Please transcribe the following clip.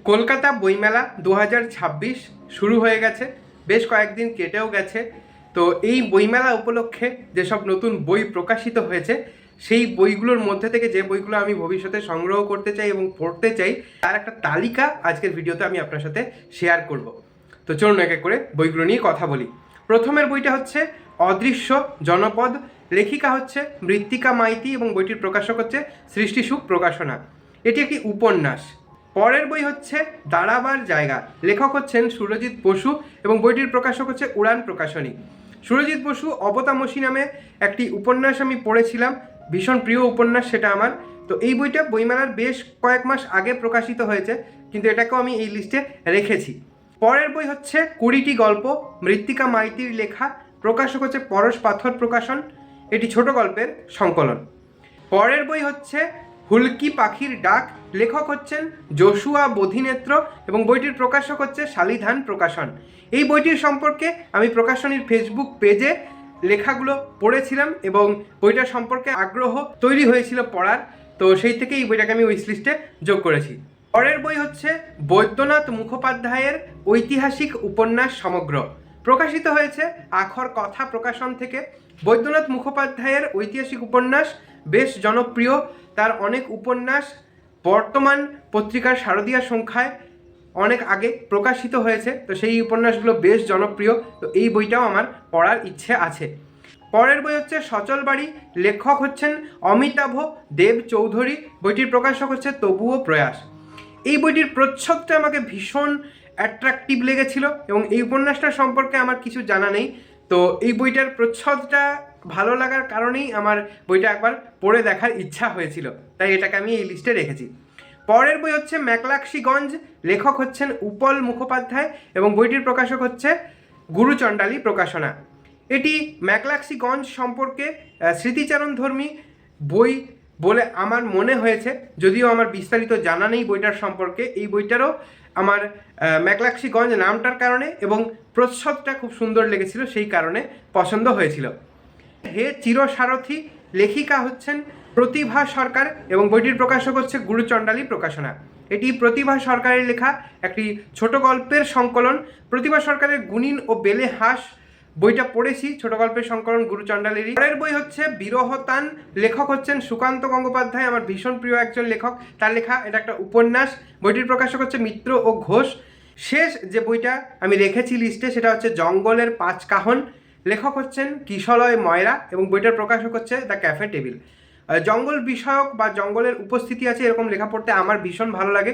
কলকাতা বইমেলা 2026 শুরু হয়ে গেছে, বেশ কয়েকদিন কেটেও গেছে। তো এই বইমেলা উপলক্ষে যেসব নতুন বই প্রকাশিত হয়েছে সেই বইগুলোর মধ্যে থেকে যে বইগুলো আমি ভবিষ্যতে সংগ্রহ করতে চাই এবং পড়তে চাই তার একটা তালিকা আজকের ভিডিওতে আমি আপনার সাথে শেয়ার করব। তো চলুন এক এক করে বইগুলো নিয়ে কথা বলি। প্রথমের বইটা হচ্ছে অদৃশ্য জনপদ, লেখিকা হচ্ছে মৃত্তিকা মাইতি এবং বইটির প্রকাশক হচ্ছে সৃষ্টি সুখ প্রকাশনা। এটি একটি উপন্যাস। পরের বই হচ্ছে দাঁড়াবার জায়গা, লেখক হচ্ছেন সুরজিৎ বসু এবং বইটির প্রকাশক হচ্ছে উড়ান প্রকাশনী। সুরজিৎ বসু অবতামসী নামে একটি উপন্যাস আমি পড়েছিলাম, ভীষণ প্রিয় উপন্যাস সেটা আমার। তো এই বইটা বইমেলার বেশ কয়েক মাস আগে প্রকাশিত হয়েছে, কিন্তু এটাকেও আমি এই লিস্টে রেখেছি। পরের বই হচ্ছে 20টি গল্প, মৃত্তিকা মাইতির লেখা, প্রকাশক হচ্ছে পরশ পাথর প্রকাশন। এটি ছোট গল্পের সংকলন। পরের বই হচ্ছে হুলকি পাখির ডাক, লেখক হচ্ছেন জশুয়া বোধিনেত্র এবং বইটির প্রকাশক হচ্ছে শালিধান প্রকাশন। এই বইটির সম্পর্কে আমি প্রকাশনীর ফেসবুক পেজে লেখাগুলো পড়েছিলাম এবং বইটার সম্পর্কে আগ্রহ তৈরি হয়েছিল পড়ার, তো সেই থেকে এই বইটাকে আমি উইশ লিস্টে যোগ করেছি। পরের বই হচ্ছে বৈদ্যনাথ মুখোপাধ্যায়ের ঐতিহাসিক উপন্যাস সমগ্র, প্রকাশিত হয়েছে আখর কথা প্রকাশন থেকে। বৈদ্যনাথ মুখোপাধ্যায়ের ঐতিহাসিক উপন্যাস বেশ জনপ্রিয়, তার অনেক উপন্যাস বর্তমান পত্রিকার শারদীয়া সংখ্যায় অনেক আগে প্রকাশিত হয়েছে, তো সেই উপন্যাসগুলো বেশ জনপ্রিয়। তো এই বইটাও আমার পড়ার ইচ্ছে আছে। পরের বই হচ্ছে সচল বাড়ি, লেখক হচ্ছেন অমিতাভ দেব চৌধুরী, বইটির প্রকাশক হচ্ছে তবুও প্রয়াস। এই বইটির প্রচ্ছদটা আমাকে ভীষণ অ্যাট্রাকটিভ লেগেছিল এবং এই উপন্যাসটার সম্পর্কে আমার কিছু জানা নেই, তো এই বইটার প্রচ্ছদটা ভালো লাগার কারণেই আমার বইটা একবার পড়ে দেখার ইচ্ছা হয়েছিল, তাই এটাকে আমি এই লিস্টে রেখেছি। পরের বই হচ্ছে ম্যাকলাক্সিগঞ্জ, লেখক হচ্ছেন উপল মুখোপাধ্যায় এবং বইটির প্রকাশক হচ্ছে গুরুচণ্ডালী প্রকাশনা। এটি ম্যাকলাক্সিগঞ্জ সম্পর্কে স্মৃতিচারণধর্মী বই বলে আমার মনে হয়েছে, যদিও আমার বিস্তারিত জানা নেই বইটার সম্পর্কে। এই বইটারও আমার ম্যাকলাক্সিগঞ্জ নামটার কারণে এবং প্রচ্ছদটা খুব সুন্দর লেগেছিল, সেই কারণে পছন্দ হয়েছিল। হে চিরসারথী, লেখিকা হচ্ছেন প্রতিভা সরকার এবং বইটির প্রকাশক হচ্ছে গুরুচণ্ডালী প্রকাশনা। এটি প্রতিভা সরকারের লেখা একটি ছোট গল্পের সংকলন। প্রতিভা সরকারের গুণিন ও বেলে হাঁস বইটা পড়েছি, ছোট গল্পের সংকলন গুরুচণ্ডালীরই। পরের বই হচ্ছে বিরহতান, লেখক হচ্ছেন সুকান্ত গঙ্গোপাধ্যায়, আমার ভীষণ প্রিয় একজন লেখক, তার লেখা। এটা একটা উপন্যাস, বইটির প্রকাশক হচ্ছে মিত্র ও ঘোষ। শেষ যে বইটা আমি রেখেছি লিস্টে সেটা হচ্ছে জঙ্গলের পাঁচ কাহন, লেখক হচ্ছেন কিশলয় ময়রা এবং বইটার প্রকাশক হচ্ছে দ্য ক্যাফে টেবিল। জঙ্গল বিষয়ক বা জঙ্গলের উপস্থিতি আছে এরকম লেখা পড়তে আমার ভীষণ ভালো লাগে।